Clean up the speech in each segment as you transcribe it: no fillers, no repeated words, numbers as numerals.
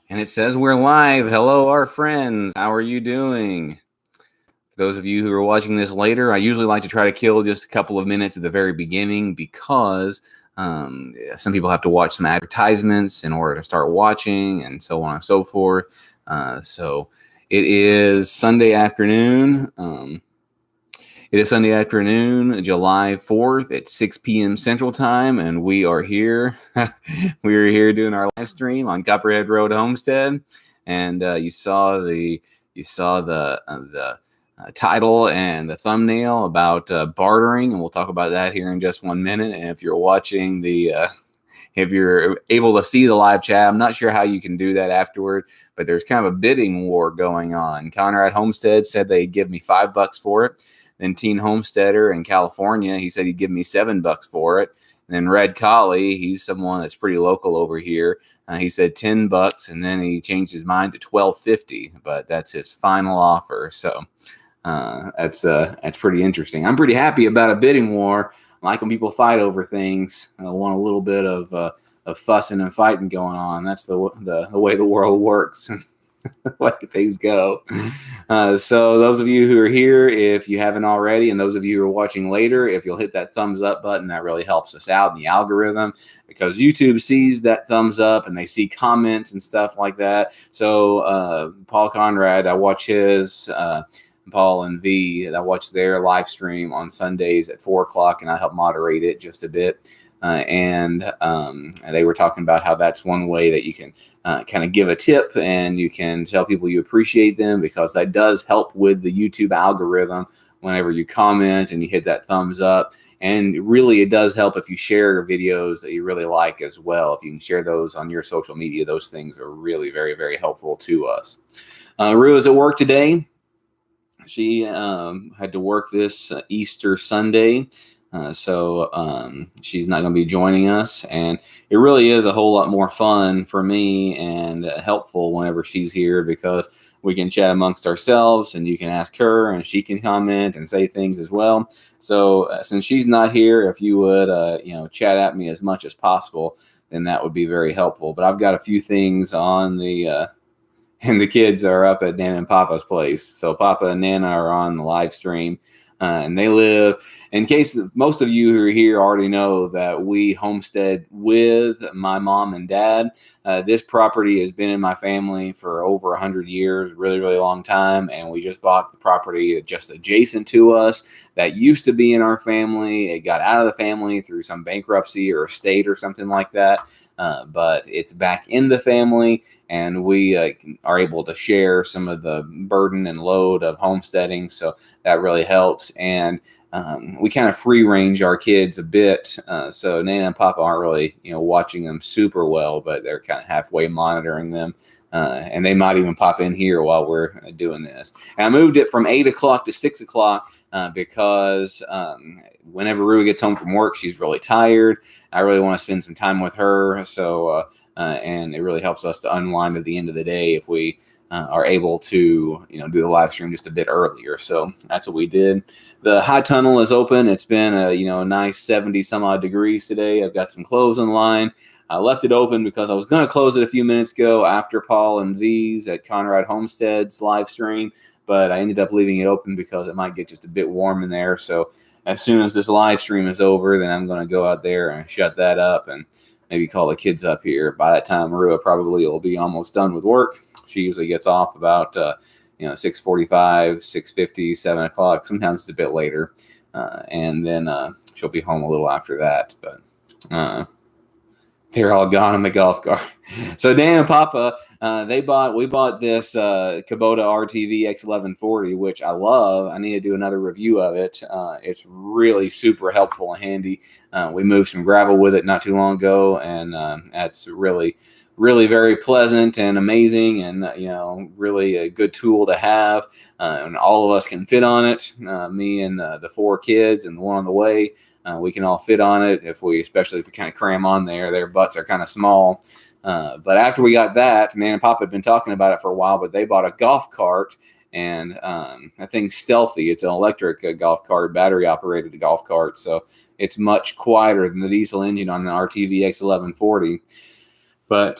And it says we're live. Hello, our friends. How are you doing? For those of you who are watching this later, I usually like to try to kill just a couple of minutes at the very beginning because some people have to watch some advertisements in order to start watching and so on and so forth. So it is Sunday afternoon. It is Sunday afternoon, July 4th at 6 p.m. Central Time, and we are here. We are here doing our live stream on COPPERHEAD Road Homestead, and you saw the title and the thumbnail about bartering, and we'll talk about that here in just 1 minute. And if you're watching if you're able to see the live chat, I'm not sure how you can do that afterward, but there's kind of a bidding war going on. Conrad Homestead said they'd give me $5 for it. Then Teen Homesteader in California, he said he'd give me $7 for it. And then Red Collie, he's someone that's pretty local over here. He said $10, and then he changed his mind to $12.50. But that's his final offer. So that's pretty interesting. I'm pretty happy about a bidding war. I like when people fight over things. I want a little bit of fussing and fighting going on. That's the way the world works. The way things go. So those of you who are here, if you haven't already, and those of you who are watching later, if you'll hit that thumbs up button, that really helps us out in the algorithm, because YouTube sees that thumbs up and they see comments and stuff like that. So Paul Conrad, I watch his, Paul and V, I watch their live stream on Sundays at 4 o'clock, and I help moderate it just a bit. And they were talking about how that's one way that you can kind of give a tip, and you can tell people you appreciate them, because that does help with the YouTube algorithm whenever you comment and you hit that thumbs up. And really, it does help if you share videos that you really like as well. If you can share those on your social media, those things are really very, very helpful to us. Rue is at work today. She had to work this Easter Sunday. So she's not going to be joining us, and it really is a whole lot more fun for me and helpful whenever she's here, because we can chat amongst ourselves, and you can ask her and she can comment and say things as well. So since she's not here, if you would chat at me as much as possible, then that would be very helpful. But I've got a few things on the and the kids are up at Nana and Papa's place. So Papa and Nana are on the live stream. And they live, in case most of you who are here already know, that we homestead with my mom and dad. This property has been in my family for over 100 years, really, really long time. And we just bought the property just adjacent to us that used to be in our family. It got out of the family through some bankruptcy or estate or something like that. But it's back in the family, and we are able to share some of the burden and load of homesteading. So that really helps. And we kind of free range our kids a bit. So Nana and Papa aren't really, watching them super well, but they're kind of halfway monitoring them. And they might even pop in here while we're doing this. And I moved it from 8 o'clock to 6 o'clock because whenever Rue gets home from work, she's really tired. I really want to spend some time with her. So, and it really helps us to unwind at the end of the day if we are able to, do the live stream just a bit earlier. So that's what we did. The hot tunnel is open. It's been a nice 70 some odd degrees today. I've got some clothes in line. I left it open because I was going to close it a few minutes ago after Paul and V's at Conrad Homestead's live stream, but I ended up leaving it open because it might get just a bit warm in there. So as soon as this live stream is over, then I'm going to go out there and shut that up and maybe call the kids up here. By that time, Marua probably will be almost done with work. She usually gets off about 6:45, 6:50, 7 o'clock. Sometimes it's a bit later, and then she'll be home a little after that. But they're all gone on the golf cart. So Dan and Papa, we bought this Kubota RTV X1140, which I love. I need to do another review of it. It's really super helpful and handy. We moved some gravel with it not too long ago, and that's really, really very pleasant and amazing, and really a good tool to have. And all of us can fit on it. Me and the 4 kids and the one on the way. We can all fit on it especially if we kind of cram on there. Their butts are kind of small. But after we got that, Nan and Papa had been talking about it for a while, but they bought a golf cart, and that thing's stealthy. It's an electric golf cart, battery operated golf cart. So it's much quieter than the diesel engine on the RTV X1140. But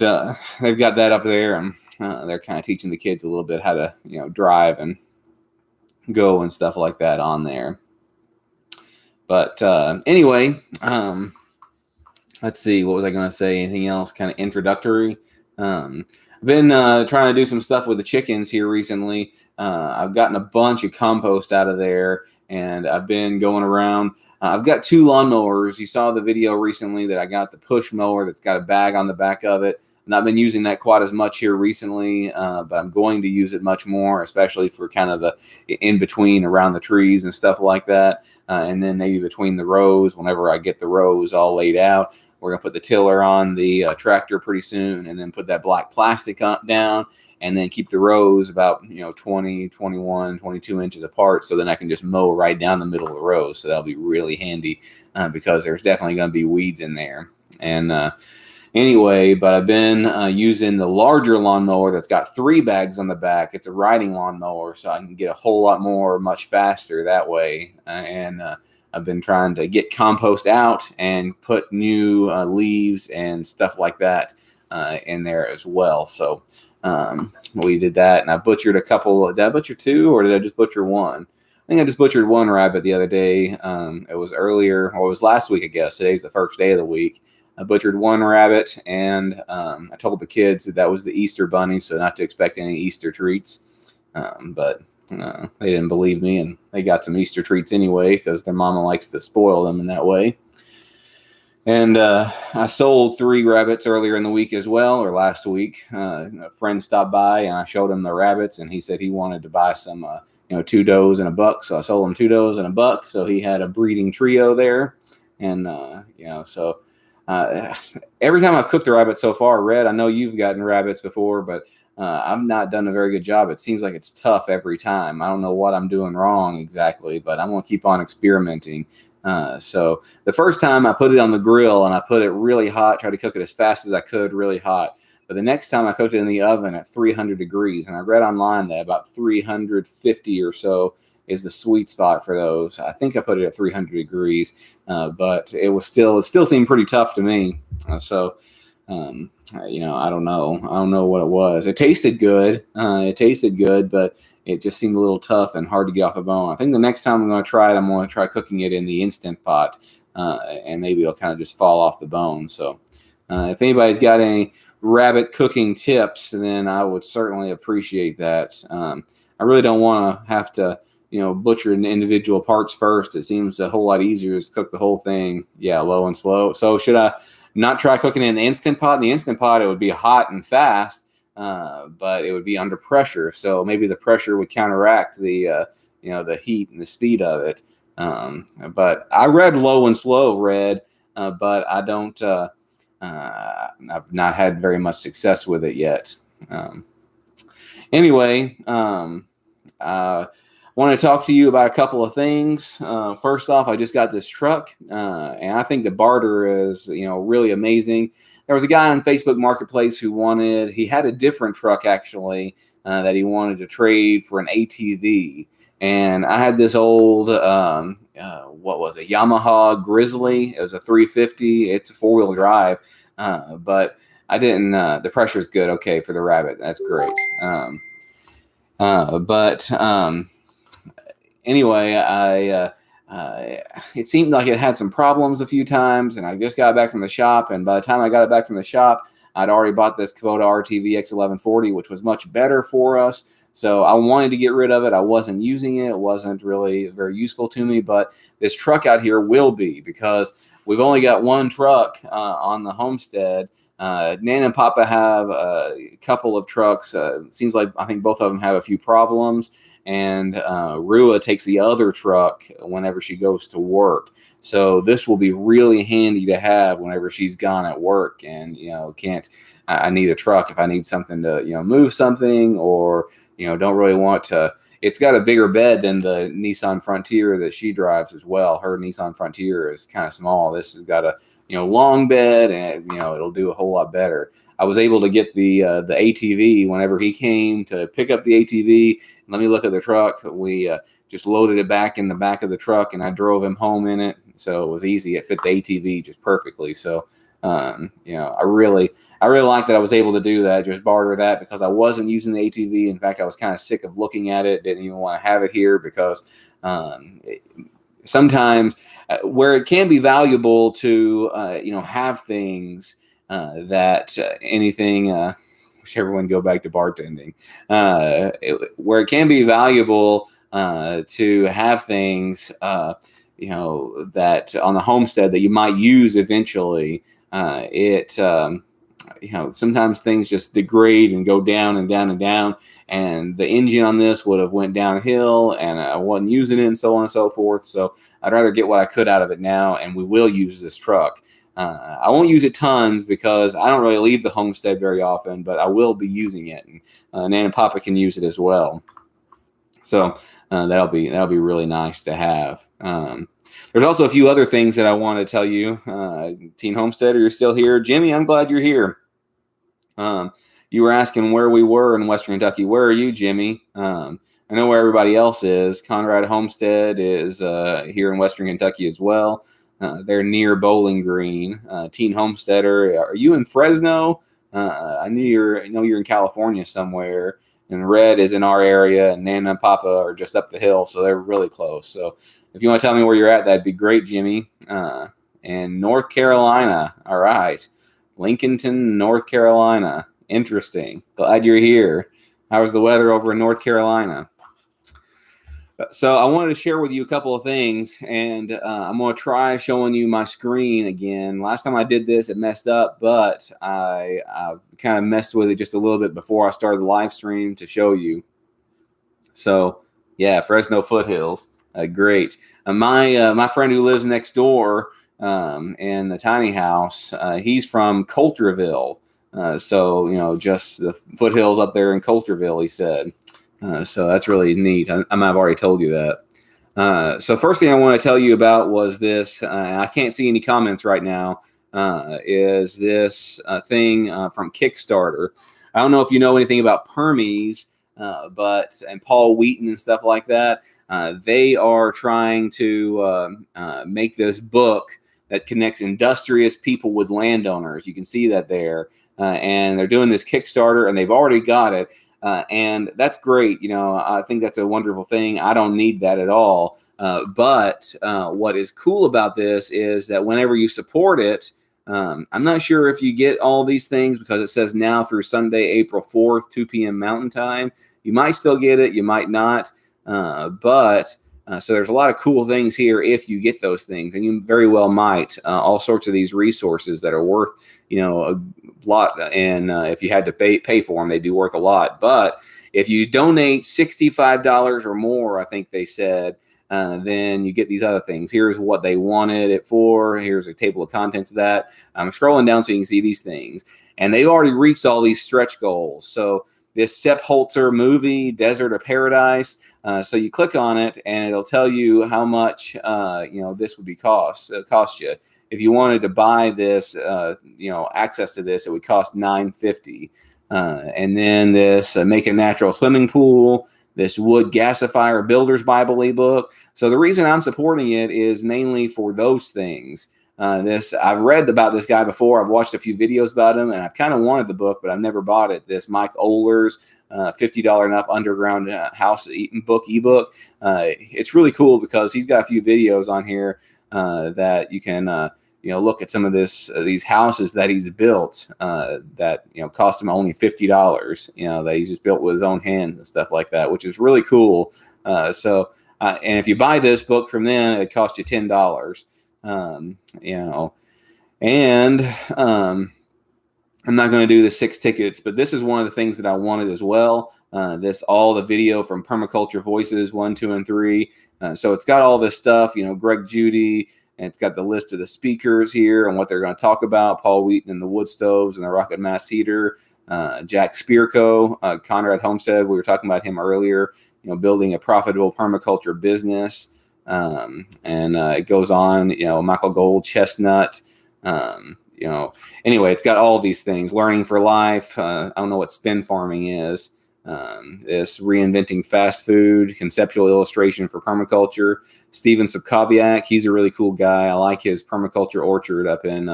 they've got that up there, and they're kind of teaching the kids a little bit how to, drive and go and stuff like that on there. But anyway, let's see, what was I going to say? Anything else kind of introductory? I've been trying to do some stuff with the chickens here recently. I've gotten a bunch of compost out of there, and I've been going around. I've got 2 lawnmowers. You saw the video recently that I got the push mower that's got a bag on the back of it. And I've been using that quite as much here recently, but I'm going to use it much more, especially for kind of the in-between around the trees and stuff like that. And then maybe between the rows, whenever I get the rows all laid out. We're going to put the tiller on the tractor pretty soon, and then put that black plastic down, and then keep the rows about 20, 21, 22 inches apart, so then I can just mow right down the middle of the rows. So that'll be really handy because there's definitely going to be weeds in there. And anyway, but I've been using the larger lawnmower that's got 3 bags on the back. It's a riding lawnmower, so I can get a whole lot more much faster that way. And I've been trying to get compost out and put new leaves and stuff like that in there as well. So we did that, and I butchered a couple. Did I butcher 2, or did I just butcher 1? I think I just butchered 1 rabbit the other day. It was earlier, or it was last week, I guess. Today's the first day of the week. I butchered 1 rabbit, and I told the kids that was the Easter bunny, so not to expect any Easter treats. But they didn't believe me, and they got some Easter treats anyway because their mama likes to spoil them in that way. And I sold 3 rabbits earlier in the week as well, or last week. A friend stopped by, and I showed him the rabbits, and he said he wanted to buy some, 2 does and a buck. So I sold him 2 does and a buck. So he had a breeding trio there, and so. Every time I've cooked a rabbit so far, Red, I know you've gotten rabbits before, but I've not done a very good job. It seems like it's tough every time. I don't know what I'm doing wrong exactly, but I'm going to keep on experimenting. So the first time I put it on the grill and I put it really hot, tried to cook it as fast as I could, really hot. But the next time I cooked it in the oven at 300 degrees, and I read online that about 350 or so is the sweet spot for those. I think I put it at 300 degrees, but it still seemed pretty tough to me. I don't know. I don't know what it was. It tasted good. But it just seemed a little tough and hard to get off the bone. I think the next time I'm going to try it, I'm going to try cooking it in the Instant Pot, and maybe it'll kind of just fall off the bone. So if anybody's got any rabbit cooking tips, then I would certainly appreciate that. I really don't want to have to butcher individual parts first. It seems a whole lot easier to cook the whole thing, low and slow. So should I not try cooking it in the Instant Pot? In the Instant Pot, it would be hot and fast, but it would be under pressure. So maybe the pressure would counteract the heat and the speed of it. But I read low and slow, but I don't. I've not had very much success with it yet. Anyway. I want to talk to you about a couple of things. First off, I just got this truck, and I think the barter is, really amazing. There was a guy on Facebook Marketplace he had a different truck actually that he wanted to trade for an ATV. And I had this old, Yamaha Grizzly. It was a 350. It's a 4-wheel drive, but I didn't. The pressure is good. Okay, for the rabbit, that's great. Anyway, it seemed like it had some problems a few times, and I just got back from the shop. And by the time I got it back from the shop, I'd already bought this Kubota RTV X1140, which was much better for us. So I wanted to get rid of it. I wasn't using it. It wasn't really very useful to me. But this truck out here will be, because we've only got 1 truck on the homestead. Nana and Papa have a couple of trucks. It seems like I think both of them have a few problems. And Rua takes the other truck whenever she goes to work. So this will be really handy to have whenever she's gone at work. And, I need a truck if I need something to, move something, or, don't really want to. It's got a bigger bed than the Nissan Frontier that she drives as well. Her Nissan Frontier is kind of small. This has got a, long bed, and, it'll do a whole lot better. I was able to get the ATV whenever he came to pick up the ATV. Let me look at the truck. We just loaded it back in the back of the truck, and I drove him home in it. So it was easy. It fit the ATV just perfectly. So I really like that I was able to do that, just barter that, because I wasn't using the ATV. In fact, I was kind of sick of looking at it. Didn't even want to have it here because sometimes where it can be valuable to have things that anything. Wish everyone go back to bartending. Where it can be valuable to have things. That on the homestead that you might use eventually, sometimes things just degrade and go down and down and down, and the engine on this would have went downhill, and I wasn't using it, and so on and so forth. So I'd rather get what I could out of it now, and we will use this truck. I won't use it tons because I don't really leave the homestead very often, but I will be using it, and Nan and Papa can use it as well. So that'll be really nice to have. There's also a few other things that I want to tell you. Teen Homesteader, you're still here. Jimmy, I'm glad you're here. You were asking where we were in Western Kentucky. Where are you, Jimmy? I know where everybody else is. Conrad Homestead is here in Western Kentucky as well. They're near Bowling Green. Teen Homesteader, are you in Fresno? I know you're in California somewhere. And Red is in our area, and Nana and Papa are just up the hill, so they're really close. So if you want to tell me where you're at, that'd be great, Jimmy. And North Carolina, all right. Lincolnton, North Carolina. Interesting. Glad you're here. How's the weather over in North Carolina? So I wanted to share with you a couple of things, and I'm going to try showing you my screen again. Last time I did this, it messed up, but I kind of messed with it just a little bit before I started the live stream to show you. So, yeah, Fresno Foothills. Great. My friend who lives next door in the tiny house, he's from Coulterville. So, just the foothills up there in Coulterville, he said. So that's really neat. I might have already told you that. So first thing I want to tell you about was this. I can't see any comments right now. Is this thing from Kickstarter? I don't know if you know anything about Permies, and Paul Wheaton and stuff like that. They are trying to make this book that connects industrious people with landowners. You can see that there. And they're doing this Kickstarter, and they've already got it. And that's great. I think that's a wonderful thing. I don't need that at all. But what is cool about this is that whenever you support it, I'm not sure if you get all these things because it says now through Sunday, April 4th, 2 p.m. Mountain Time. You might still get it. You might not. So there's a lot of cool things here if you get those things, and you very well might. All sorts of these resources that are worth, a lot, and if you had to pay for them, they'd be worth a lot. But if you donate $65 or more, I think they said, then you get these other things. Here's what they wanted it for. Here's a table of contents of that. I'm scrolling down so you can see these things, and they've already reached all these stretch goals. So this Sepp Holzer movie, Desert of Paradise. So you click on it, and it'll tell you how much this would cost you. If you wanted to buy this, access to this, it would cost $9.50. And then this Make a Natural Swimming Pool, this Wood Gasifier Builder's Bible ebook. So the reason I'm supporting it is mainly for those things. I've read about this guy before. I've watched a few videos about him, and I've kind of wanted the book, but I've never bought it. This Mike Oler's $50 and Up Underground House ebook. It's really cool because he's got a few videos on here that you can look at some of these houses that he's built that cost him only $50. That he's just built with his own hands and stuff like that, which is really cool. And if you buy this book from them, it costs you $10. I'm not going to do the 6 tickets, but this is one of the things that I wanted as well. All the video from Permaculture Voices 1, 2, and 3. So it's got all this stuff, Greg Judy, and it's got the list of the speakers here and what they're going to talk about. Paul Wheaton and the wood stoves and the rocket mass heater. Jack Spirko, Conrad Homestead. We were talking about him earlier, building a profitable permaculture business. It goes on, Michael Gold, Chestnut, anyway, it's got all these things. Learning for Life. I don't know what spin farming is. This Reinventing Fast Food, Conceptual Illustration for Permaculture. Steven Sokoviak, he's a really cool guy. I like his permaculture orchard up in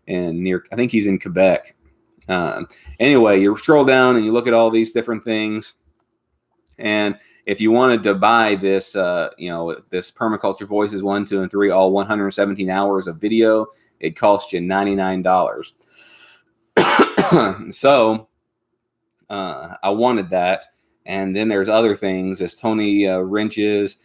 and near, I think he's in Quebec. Anyway, you scroll down and you look at all these different things. And if you wanted to buy this, this Permaculture Voices 1, 2, and 3, all 117 hours of video, it costs you $99. So I wanted that. And then there's other things. This Tony Wrench's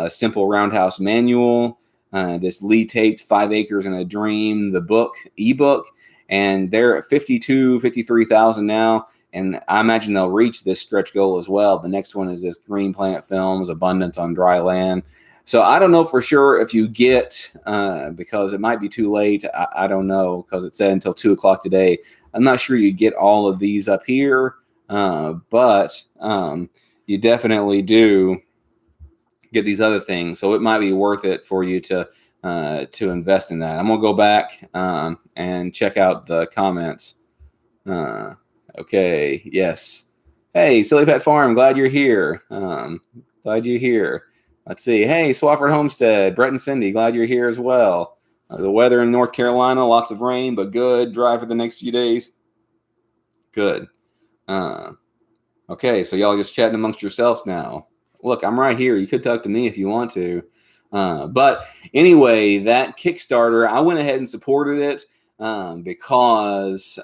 Simple Roundhouse Manual, this Lee Tate's 5 Acres and a Dream, the book, ebook, and they're at 53,000 now. And I imagine they'll reach this stretch goal as well. The next one is this Green Planet Films, Abundance on Dry Land. So I don't know for sure if you get, because it might be too late. I don't know, because it said until 2 o'clock today. I'm not sure you get all of these up here, but you definitely do get these other things. So it might be worth it for you to invest in that. I'm going to go back and check out the comments. Okay, yes. Hey, Silly Pet Farm, glad you're here. Glad you're here. Let's see. Hey, Swafford Homestead, Brett and Cindy, glad you're here as well. The weather in North Carolina, lots of rain, but good. Dry for the next few days. Good. Okay, so y'all just chatting amongst yourselves now. Look, I'm right here. You could talk to me if you want to. But anyway, that Kickstarter, I went ahead and supported it because...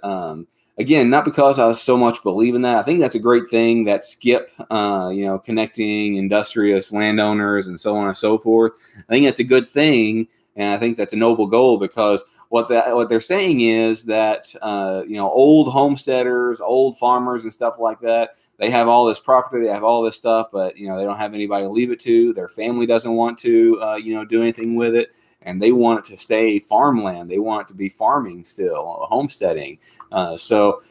again, not because I so much believe in that. I think that's a great thing, that Skip, connecting industrious landowners and so on and so forth. I think that's a good thing, and I think that's a noble goal, because what they're saying is that old homesteaders, old farmers, and stuff like that, they have all this property, they have all this stuff, but they don't have anybody to leave it to. Their family doesn't want to do anything with it. And they want it to stay farmland. They want it to be farming still, homesteading. So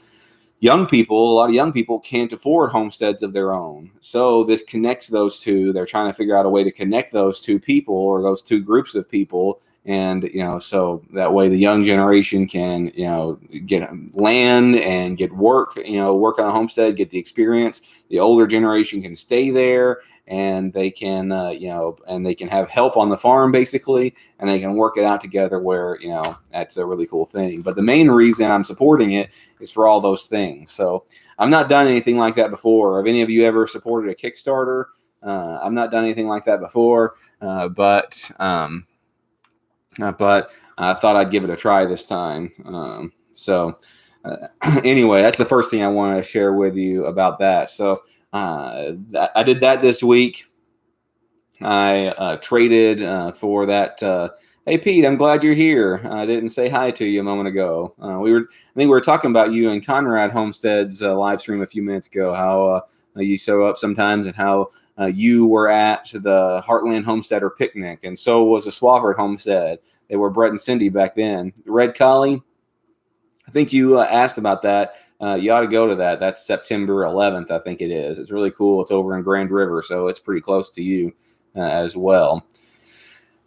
a lot of young people can't afford homesteads of their own. So this connects those two. They're trying to figure out a way to connect those two people, or those two groups of people. And, so that way the young generation can, get land and get work, work on a homestead, get the experience. The older generation can stay there, and they can, and they can have help on the farm, basically, and they can work it out together where, that's a really cool thing. But the main reason I'm supporting it is for all those things. So I've not done anything like that before. Have any of you ever supported a Kickstarter? I've not done anything like that before, but I thought I'd give it a try this time. Anyway, that's the first thing I want to share with you about that. So I did that this week. I traded for that. Hey, Pete, I'm glad you're here. I didn't say hi to you a moment ago. I think we were talking about you and Conrad Homestead's live stream a few minutes ago, how you show up sometimes, and how you were at the Heartland Homesteader picnic, and so was the Swafford Homestead. They were Brett and Cindy back then. Red Collie, I think you asked about that. You ought to go to that. That's September 11th, I think it is. It's really cool. It's over in Grand River, so it's pretty close to you as well.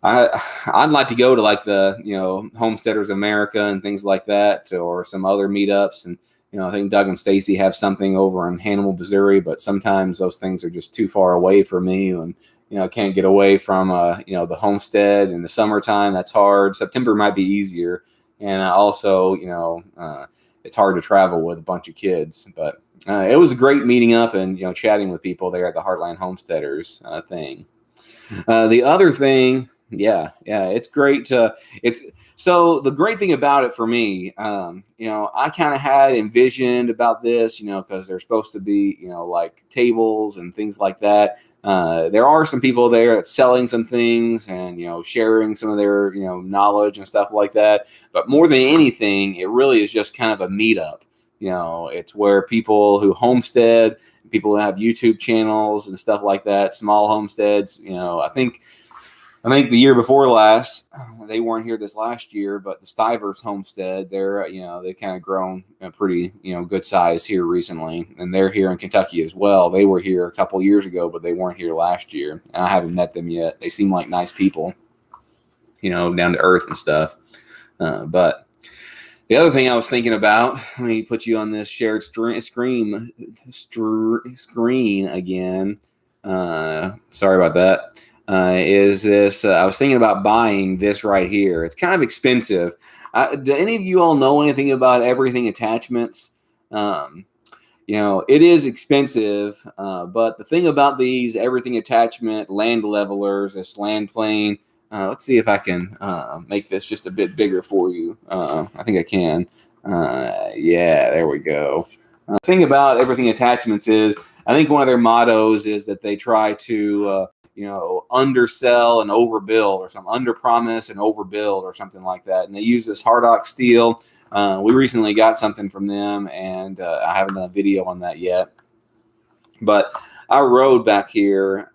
I'd like to go to like the Homesteaders America and things like that, or some other meetups. And I think Doug and Stacy have something over in Hannibal, Missouri, but sometimes those things are just too far away for me, and I can't get away from the homestead in the summertime. That's hard. September might be easier, and also it's hard to travel with a bunch of kids. But it was a great meeting up and chatting with people there at the Heartland Homesteaders thing. The other thing. Yeah, it's great. So the great thing about it for me, I kind of had envisioned about this, because they're supposed to be, like tables and things like that. There are some people there that's selling some things and, sharing some of their, knowledge and stuff like that. But more than anything, it really is just kind of a meetup. It's where people who homestead, people who have YouTube channels and stuff like that, small homesteads, I think the year before last, they weren't here this last year, but the Stivers Homestead, they've kind of grown a pretty, good size here recently, and they're here in Kentucky as well. They were here a couple years ago, but they weren't here last year, and I haven't met them yet. They seem like nice people, down to earth and stuff. But the other thing I was thinking about, let me put you on this shared screen again. Sorry about that. is this. I was thinking about buying this right here. It's kind of expensive. Do any of you all know anything about everything attachments? It is expensive, but the thing about these everything attachment land levelers, this land plane, let's see if I can make this just a bit bigger for you. I think I can. Yeah, there we go. The thing about everything attachments is, I think one of their mottos is that they try to, undersell and overbuild, or some underpromise and overbuild, or something like that. And they use this hard steel. We recently got something from them, and I haven't done a video on that yet. But our road back here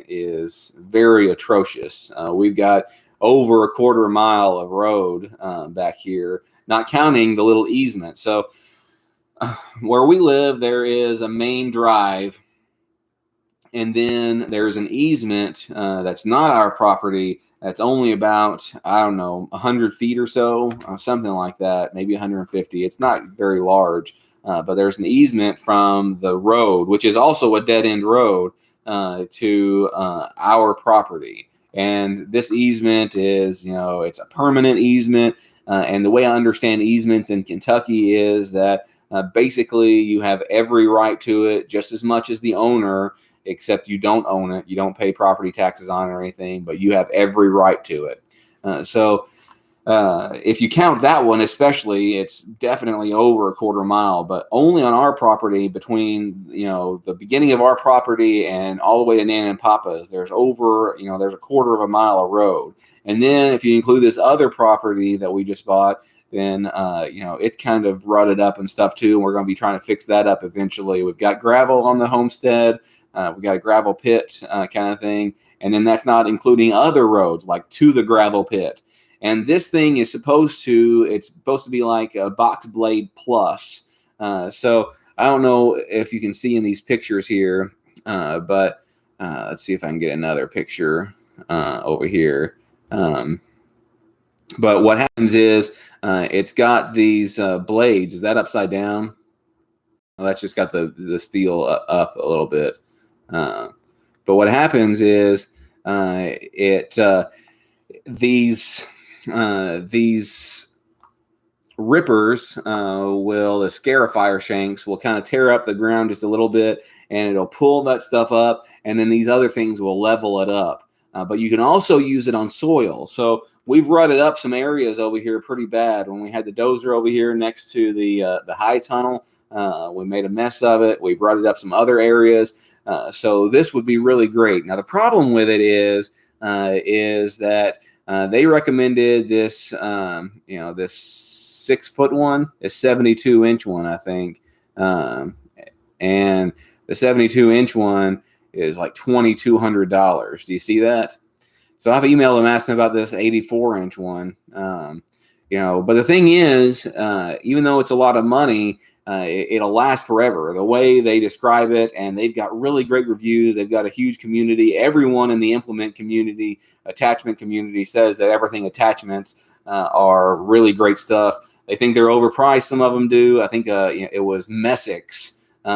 is very atrocious. We've got over a quarter mile of road back here, not counting the little easement. So where we live, there is a main drive, and then there's an easement that's not our property. That's only about, I don't know, 100 feet or so, something like that, maybe 150. It's not very large, but there's an easement from the road, which is also a dead-end road, to our property. And this easement is, it's a permanent easement. And the way I understand easements in Kentucky is that basically you have every right to it, just as much as the owner, except you don't own it. You don't pay property taxes on it or anything, but you have every right to it. So if you count that one especially, it's definitely over a quarter mile, but only on our property, between the beginning of our property and all the way to Nana and Papa's, there's over, there's a quarter of a mile of road. And then if you include this other property that we just bought, then it's kind of rutted up and stuff too, and we're going to be trying to fix that up eventually. We've got gravel on the homestead. We've got a gravel pit kind of thing, and then that's not including other roads like to the gravel pit. And this thing is supposed to be like a box blade plus. So I don't know if you can see in these pictures here, but let's see if I can get another picture over here. But what happens is it's got these blades. Is that upside down? Well, that's just got the steel up a little bit. But what happens is these rippers the scarifier shanks will kind of tear up the ground just a little bit, and it'll pull that stuff up, and then these other things will level it up. But you can also use it on soil. So we've rutted up some areas over here pretty bad. When we had the dozer over here next to the high tunnel, we made a mess of it. We've rutted up some other areas. So this would be really great. Now the problem with it is that they recommended this, this 6-foot one, a 72-inch one, I think, and the 72-inch one is like $2,200. Do you see that? So I've emailed them asking about this 84-inch one. But the thing is, even though it's a lot of money, it'll last forever. The way they describe it, and they've got really great reviews. They've got a huge community. Everyone in the implement community, attachment community, says that everything attachments are really great stuff. They think they're overpriced. Some of them do. I think it was Messick's. They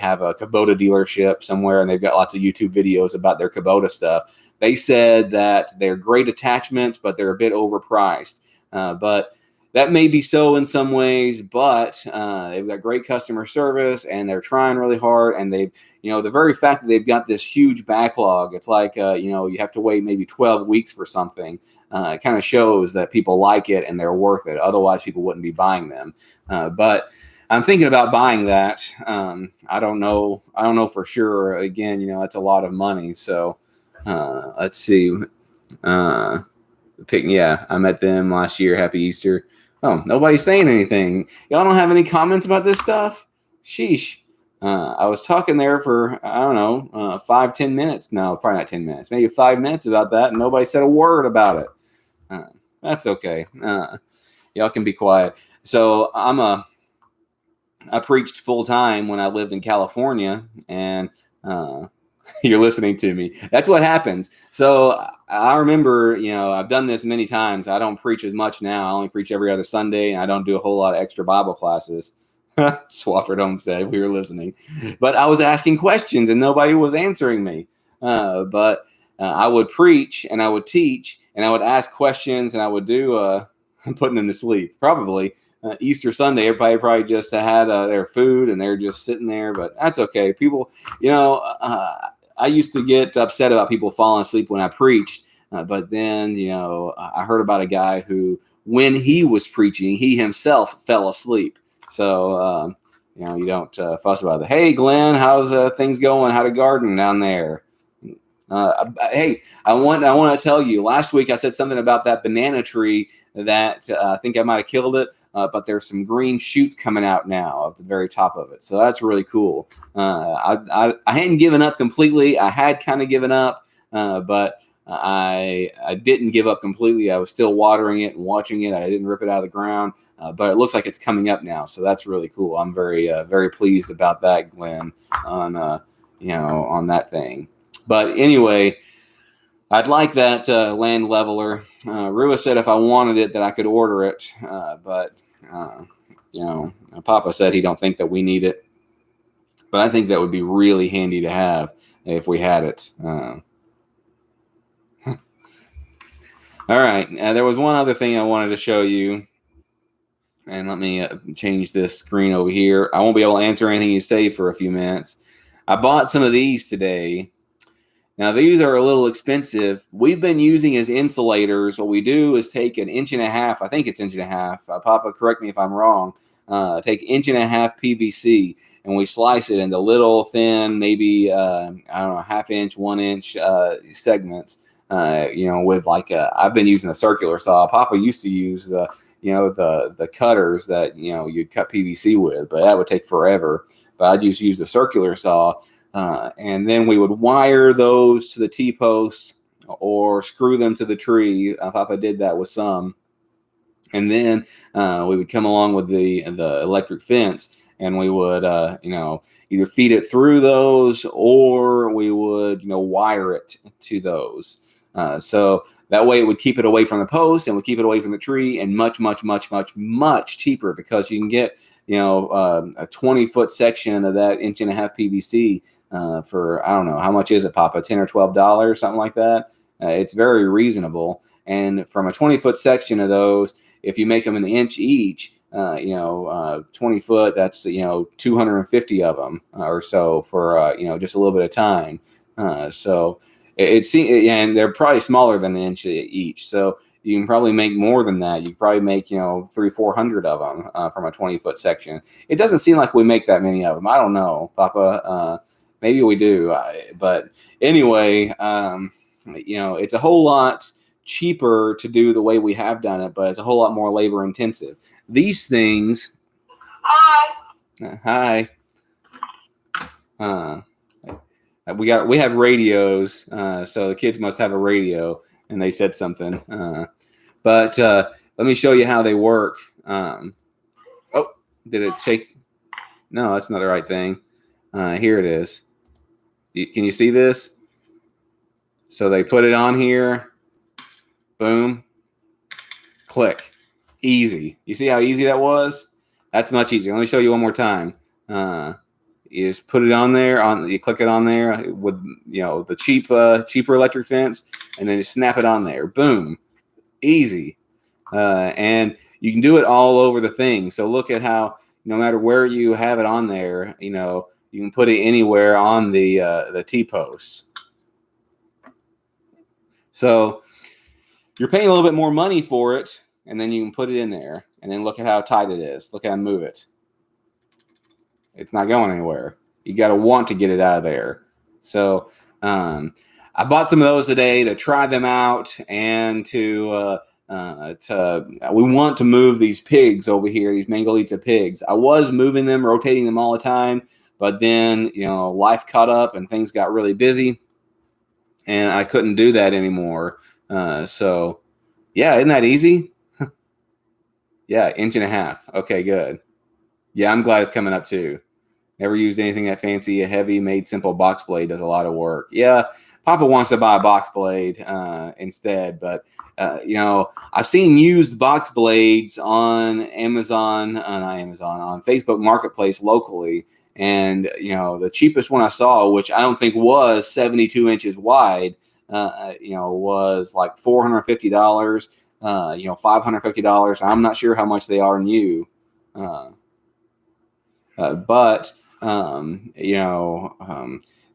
have a Kubota dealership somewhere, and they've got lots of YouTube videos about their Kubota stuff. They said that they're great attachments, but they're a bit overpriced. But that may be so in some ways, but they've got great customer service, and they're trying really hard. And they've, the very fact that they've got this huge backlog, it's like, you have to wait maybe 12 weeks for something. It kind of shows that people like it and they're worth it. Otherwise, people wouldn't be buying them. But I'm thinking about buying that. I don't know for sure. Again, it's a lot of money. So let's see. I met them last year. Happy Easter. Oh, nobody's saying anything. Y'all don't have any comments about this stuff? Sheesh. I was talking there for, 5-10 minutes. No, probably not 10 minutes. Maybe 5 minutes about that, and nobody said a word about it. That's okay. Y'all can be quiet. So I preached full time when I lived in California, and you're listening to me. That's what happens. So I remember, I've done this many times. I don't preach as much now. I only preach every other Sunday, and I don't do a whole lot of extra Bible classes. Swafford Homestead, we were listening. But I was asking questions, and nobody was answering me. But I would preach and I would teach and I would ask questions and I would do putting them to sleep. Probably Easter Sunday, everybody probably just had their food and they're just sitting there, but that's okay. People, I used to get upset about people falling asleep when I preached, but then, I heard about a guy who, when he was preaching, he himself fell asleep. So, you don't fuss about it. Hey, Glenn, how's things going? How'd the garden down there? Hey, I want to tell you, last week I said something about that banana tree that I think I might have killed it, but there's some green shoots coming out now at the very top of it. So that's really cool. I hadn't given up completely. I had kind of given up, but I didn't give up completely. I was still watering it and watching it. I didn't rip it out of the ground, but it looks like it's coming up now. So that's really cool. I'm very, very pleased about that, Glenn, on that thing. But anyway, I'd like that land leveler. Rua said if I wanted it that I could order it, but Papa said he don't think that we need it. But I think that would be really handy to have if we had it. All right, there was one other thing I wanted to show you. And let me change this screen over here. I won't be able to answer anything you say for a few minutes. I bought some of these today. Now, these are a little expensive. We've been using as insulators. What we do is take an 1.5 inches. I think it's 1.5 inches. Papa, correct me if I'm wrong. Take 1.5 inches PVC, and we slice it into little, thin, maybe, I don't know, 1/2 inch, 1 inch segments. With I've been using a circular saw. Papa used to use the cutters that, you'd cut PVC with, but that would take forever. But I just use the circular saw. And then we would wire those to the T-posts or screw them to the tree. Papa did that with some. And then we would come along with the electric fence, and we would, either feed it through those, or we would, wire it to those. So that way it would keep it away from the post and would keep it away from the tree, and much, much, much, much, much cheaper, because you can get, a 20-foot section of that 1.5 inch PVC for, I don't know, how much is it, Papa? $10 or $12, something like that. It's very reasonable. And from a 20-foot section of those, if you make them an inch each, 20 foot, that's, 250 of them or so for, just a little bit of time. So it seems, and they're probably smaller than an inch each. So you can probably make more than that. You probably make, 300-400 of them from a 20-foot section. It doesn't seem like we make that many of them. I don't know, Papa. Maybe we do. But anyway, it's a whole lot cheaper to do the way we have done it, but it's a whole lot more labor intensive. These things. Hi. We have radios, so the kids must have a radio, and they said something. But let me show you how they work. Oh, did it shake? No, that's not the right thing. Here it is. Can you see this? So they put it on here. Boom. Click. Easy. You see how easy that was? That's much easier. Let me show you one more time. You just put it on there. You click it on there with the cheaper electric fence, and then you snap it on there. Boom. Easy. And you can do it all over the thing. So look at how, no matter where you have it on there, you can put it anywhere on the T-posts. So you're paying a little bit more money for it, and then you can put it in there. And then look at how tight it is. Look how I move it. It's not going anywhere. You got to want to get it out of there. So I bought some of those today to try them out, and we want to move these pigs over here, these Mangalitsa pigs. I was moving them, rotating them all the time, but then, life caught up and things got really busy, and I couldn't do that anymore. So yeah, isn't that easy? Yeah, 1.5 inches. Okay, good. Yeah, I'm glad it's coming up too. Never used anything that fancy. A heavy made simple box blade does a lot of work. Yeah, Papa wants to buy a box blade instead, but I've seen used box blades on Amazon, on Facebook Marketplace locally, And the cheapest one I saw, which I don't think was 72 inches wide, was like $450. $550. I'm not sure how much they are new, but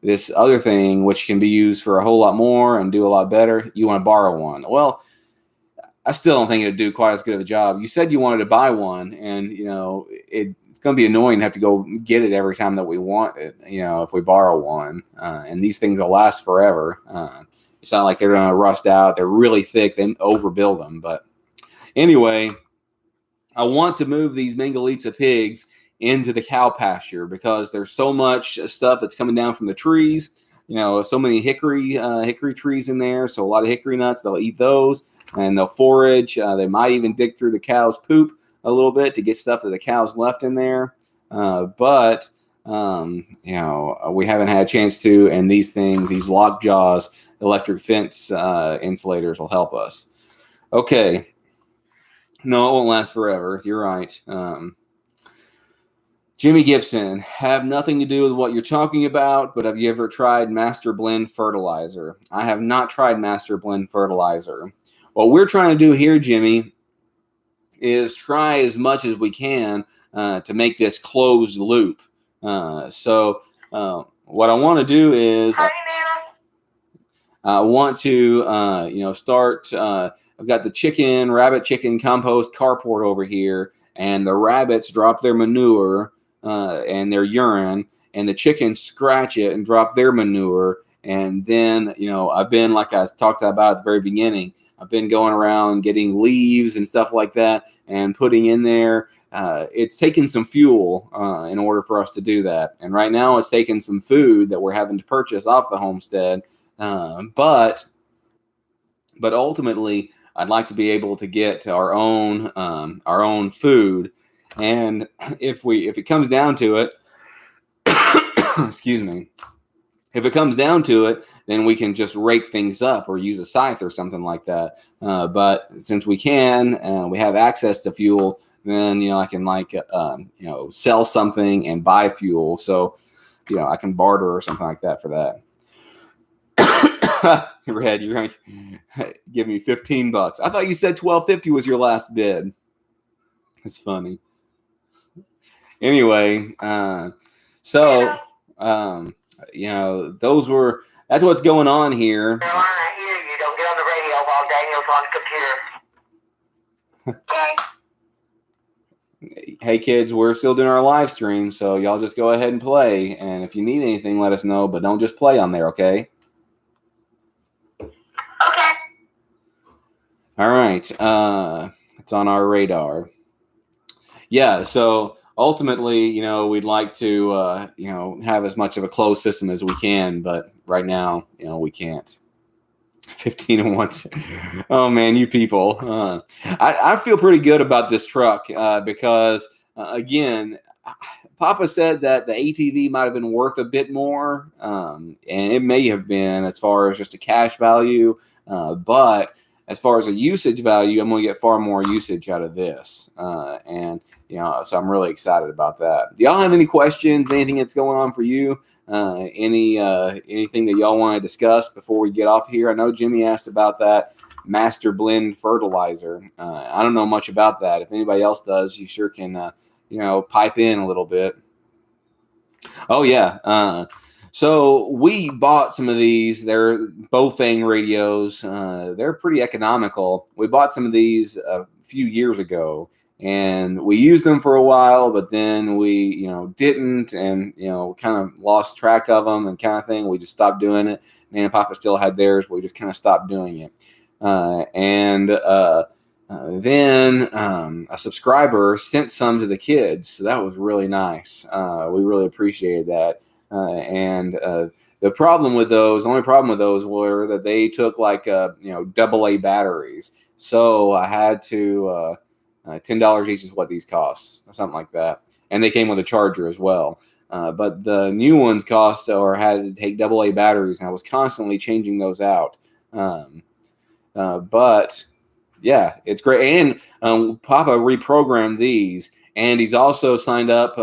this other thing, which can be used for a whole lot more and do a lot better, you want to borrow one. Well, I still don't think it'd do quite as good of a job. You said you wanted to buy one, and it's going to be annoying to have to go get it every time that we want it. If we borrow one, and these things will last forever. It's not like they're going to rust out. They're really thick. They overbuild them. But anyway, I want to move these Mangalitsa pigs into the cow pasture because there's so much stuff that's coming down from the trees. So many hickory trees in there. So a lot of hickory nuts. They'll eat those and they'll forage. They might even dig through the cow's poop a little bit to get stuff that the cows left in there. But we haven't had a chance to. And these things, these lockjaws, electric fence insulators will help us. Okay. No, it won't last forever. You're right. Jimmy Gibson, have nothing to do with what you're talking about, but have you ever tried Master Blend fertilizer? I have not tried Master Blend fertilizer. What we're trying to do here, Jimmy, is try as much as we can to make this closed loop. So what I want to do is I want to, start. I've got the rabbit chicken compost carport over here, and the rabbits drop their manure and their urine, and the chickens scratch it and drop their manure. And then, I've been, like I talked about at the very beginning, I've been going around getting leaves and stuff like that and putting in there. It's taken some fuel in order for us to do that. And right now it's taken some food that we're having to purchase off the homestead. But ultimately, I'd like to be able to get our own food. And if it comes down to it, excuse me, if it comes down to it, then we can just rake things up or use a scythe or something like that. But since we can, we have access to fuel, then, I can sell something and buy fuel. So, I can barter or something like that for that. Red, you're going to give me $15. I thought you said $12.50 was your last bid. It's funny. Anyway, that's what's going on here. Carolina, I hear you. Don't get on the radio while Daniel's on the computer. Okay. Hey kids, we're still doing our live stream, so y'all just go ahead and play. And if you need anything, let us know, but don't just play on there, okay? Okay. All right. It's on our radar. Yeah, so ultimately, we'd like to, have as much of a closed system as we can, but right now, we can't. 15 and 1. Oh man, you people. I feel pretty good about this truck because, again, Papa said that the ATV might have been worth a bit more, and it may have been as far as just a cash value, but as far as a usage value, I'm going to get far more usage out of this. And so I'm really excited about that. Do y'all have any questions? Anything that's going on for you? Anything that y'all want to discuss before we get off here? I know Jimmy asked about that Master Blend fertilizer. I don't know much about that. If anybody else does, you sure can, pipe in a little bit. Oh yeah. So we bought some of these. They're Bofang radios. They're pretty economical. We bought some of these a few years ago, and we used them for a while, but then we, didn't, and, kind of lost track of them and kind of thing. We just stopped doing it. Me and Papa still had theirs, but we just kind of stopped doing it. Then a subscriber sent some to the kids. So that was really nice. We really appreciated that. The only problem with those were that they took AA batteries. So I had to, $10 each is what these cost, something like that. And they came with a charger as well. But the new ones had to take AA batteries, and I was constantly changing those out. But yeah, it's great. And Papa reprogrammed these, And he's also signed up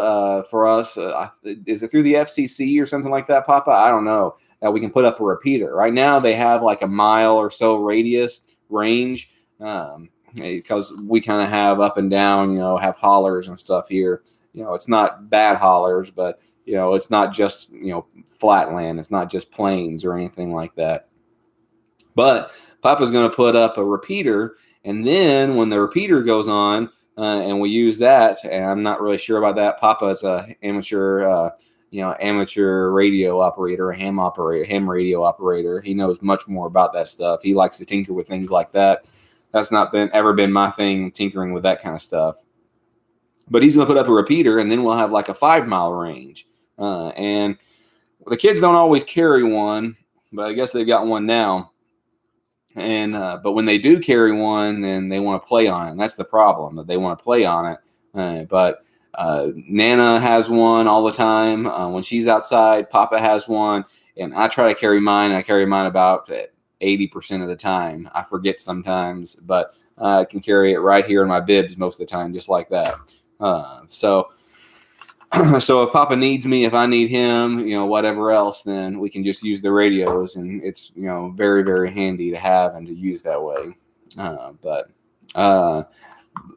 for us. Is it through the FCC or something like that, Papa? I don't know. That we can put up a repeater. Right now they have like a mile or so radius range because we kind of have up and down, have hollers and stuff here. It's not bad hollers, but it's not just flat land. It's not just plains or anything like that. But Papa's going to put up a repeater, and then when the repeater goes on, and we use that, and I'm not really sure about that. Papa's a amateur, amateur radio operator, a ham radio operator. He knows much more about that stuff. He likes to tinker with things like that. That's not ever been my thing, tinkering with that kind of stuff. But he's going to put up a repeater, and then we'll have like a 5-mile range. And the kids don't always carry one, but I guess they've got one now. And but when they do carry one, then they want to play on it. And that's the problem, that they want to play on it. But Nana has one all the time. When she's outside, Papa has one. And I try to carry mine. I carry mine about 80% of the time. I forget sometimes, but I can carry it right here in my bibs most of the time, just like that. So if Papa needs me, if I need him, whatever else, then we can just use the radios, and it's very, very handy to have and to use that way. But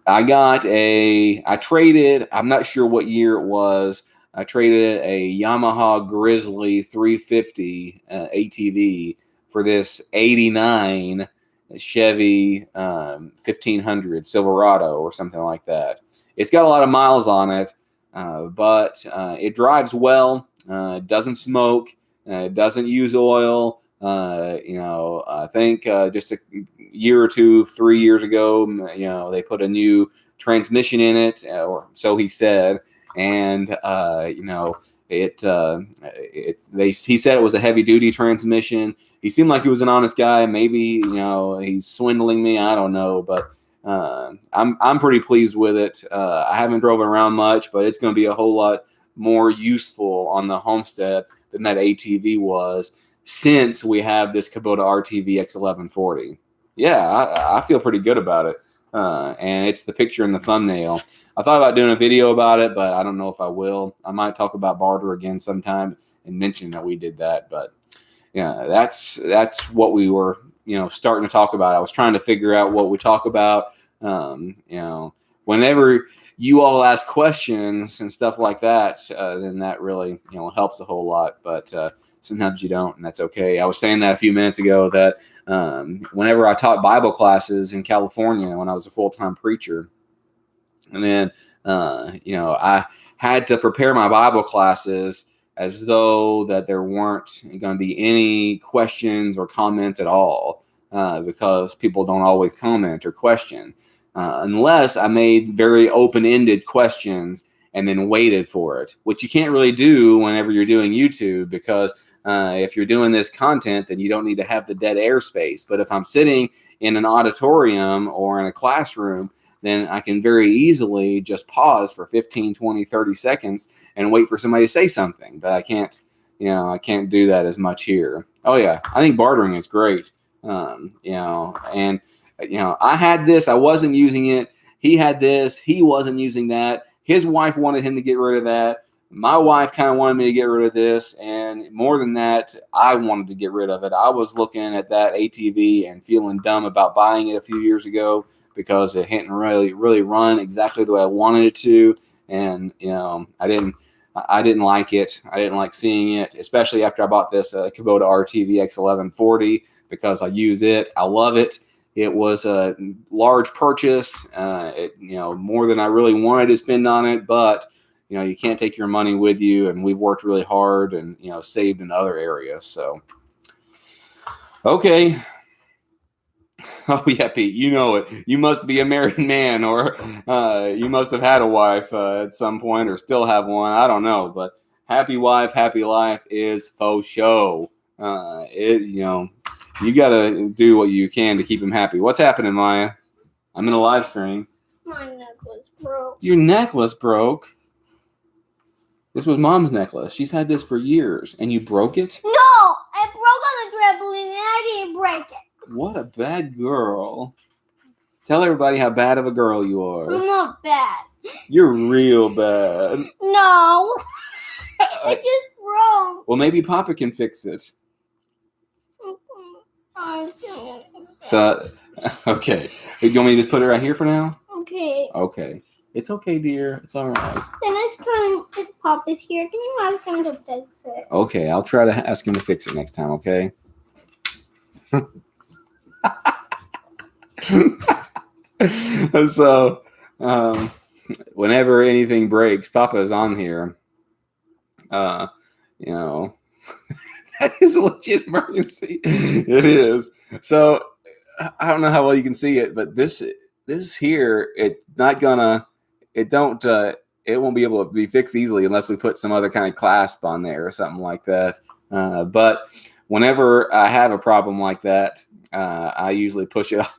I traded. I'm not sure what year it was. I traded a Yamaha Grizzly 350 ATV for this '89 Chevy 1500 Silverado or something like that. It's got a lot of miles on it. But it drives well, doesn't smoke, doesn't use oil. I think just a year or 2-3 years ago, they put a new transmission in it, or so he said. And, he said it was a heavy duty transmission. He seemed like he was an honest guy. Maybe, he's swindling me. I don't know, but I'm pretty pleased with it. I haven't drove it around much, but it's going to be a whole lot more useful on the homestead than that ATV was, since we have this Kubota RTV X1140. Yeah, I feel pretty good about it. And it's the picture in the thumbnail. I thought about doing a video about it, but I don't know if I will. I might talk about barter again sometime and mention that we did that. But yeah, that's what we were starting to talk about. I was trying to figure out what we talk about. Whenever you all ask questions and stuff like that, then that really, helps a whole lot. But sometimes you don't, and that's okay. I was saying that a few minutes ago that whenever I taught Bible classes in California when I was a full-time preacher, and then, I had to prepare my Bible classes as though that there weren't going to be any questions or comments at all, because people don't always comment or question, unless I made very open-ended questions and then waited for it, which you can't really do whenever you're doing YouTube, because if you're doing this content, then you don't need to have the dead air space. But if I'm sitting in an auditorium or in a classroom, then I can very easily just pause for 15, 20, 30 seconds and wait for somebody to say something. But I can't do that as much here. Oh yeah, I think bartering is great. I had this, I wasn't using it. He had this, he wasn't using that. His wife wanted him to get rid of that. My wife kind of wanted me to get rid of this. And more than that, I wanted to get rid of it. I was looking at that ATV and feeling dumb about buying it a few years ago, because it hadn't really run exactly the way I wanted it to. And, I didn't like it. I didn't like seeing it, especially after I bought this Kubota RTV X1140, because I use it. I love it. It was a large purchase, more than I really wanted to spend on it, but you can't take your money with you, and we've worked really hard and saved in other areas. So, okay. Oh yeah, Pete, you know it. You must be a married man, or you must have had a wife at some point, or still have one. I don't know, but happy wife, happy life is faux show. You got to do what you can to keep him happy. What's happening, Maya? I'm in a live stream. My necklace broke. Your necklace broke? This was Mom's necklace. She's had this for years, and you broke it? No, I broke on the trampoline and I didn't break it. What a bad girl. Tell everybody how bad of a girl you are. I'm not bad. You're real bad. No. It's just wrong. Well, maybe Papa can fix it. So, okay. You want me to just put it right here for now? Okay. Okay. It's okay, dear. It's all right. The next time if Papa's here, can you ask him to fix it? Okay, I'll try to ask him to fix it next time, okay? So, whenever anything breaks, Papa is on here. That is a legit emergency. It is. So, I don't know how well you can see it, but this here, it won't be able to be fixed easily unless we put some other kind of clasp on there or something like that. But whenever I have a problem like that, I usually push it off.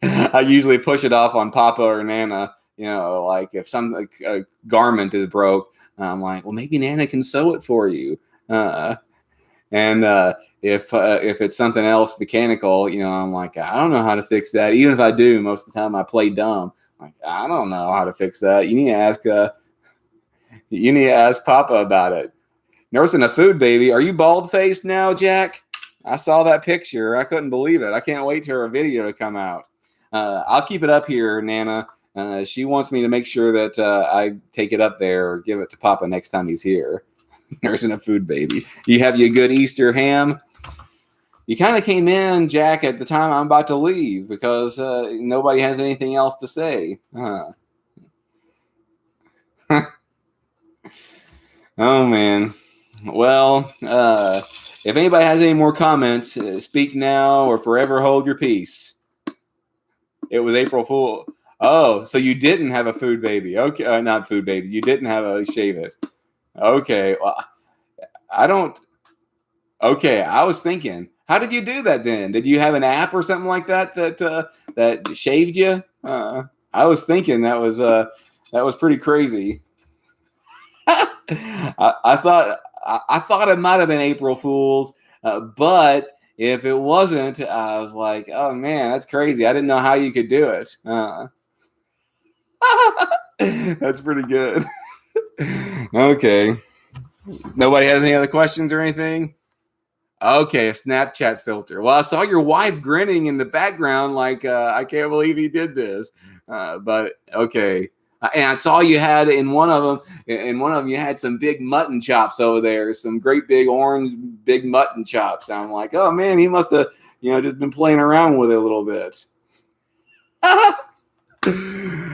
I usually push it off on Papa or Nana. Like if a garment is broke, I'm like, well, maybe Nana can sew it for you. And if it's something else mechanical, I'm like, I don't know how to fix that. Even if I do, most of the time I play dumb. Like, I don't know how to fix that. You need to ask Papa about it. Nursing a food baby. Are you bald faced now, Jack? I saw that picture. I couldn't believe it. I can't wait for a video to come out. I'll keep it up here, Nana. She wants me to make sure that I take it up there or give it to Papa next time he's here. Nursing a food baby. You have your good Easter ham? You kind of came in, Jack, at the time I'm about to leave because nobody has anything else to say. Oh, man. Well, if anybody has any more comments, speak now or forever hold your peace. It was April Fool. Oh, so you didn't have a food baby. Okay, not food baby. You didn't have a shave it. Okay. Well, I don't. Okay, I was thinking, how did you do that then? Did you have an app or something like that that shaved you? I was thinking that was pretty crazy. I thought it might have been April Fool's, but if it wasn't, I was like, oh man, that's crazy. I didn't know how you could do it. That's pretty good. Okay. Nobody has any other questions or anything? Okay, a Snapchat filter. Well, I saw your wife grinning in the background like, I can't believe he did this. But okay. And I saw you had in one of them you had some big mutton chops over there, some great big orange big mutton chops. I'm like, oh man, he must have, just been playing around with it a little bit.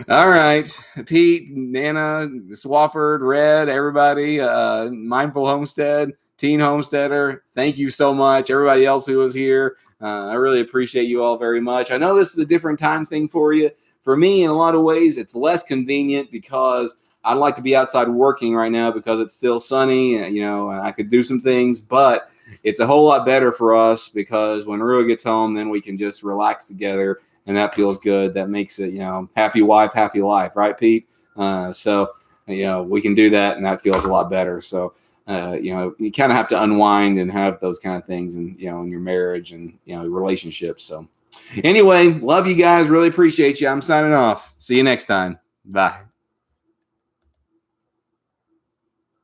All right, Pete, Nana, Swafford, Red, everybody, Mindful Homestead, Teen Homesteader, thank you so much. Everybody else who was here, I really appreciate you all very much. I know this is a different time thing for you. For me, in a lot of ways, it's less convenient because I'd like to be outside working right now because it's still sunny and, and I could do some things, but it's a whole lot better for us because when Rua gets home, then we can just relax together and that feels good. That makes it, happy wife, happy life, right, Pete? So we can do that and that feels a lot better. So, you kind of have to unwind and have those kind of things in your marriage and, relationships. So anyway, love you guys. Really appreciate you. I'm signing off. See you next time. Bye.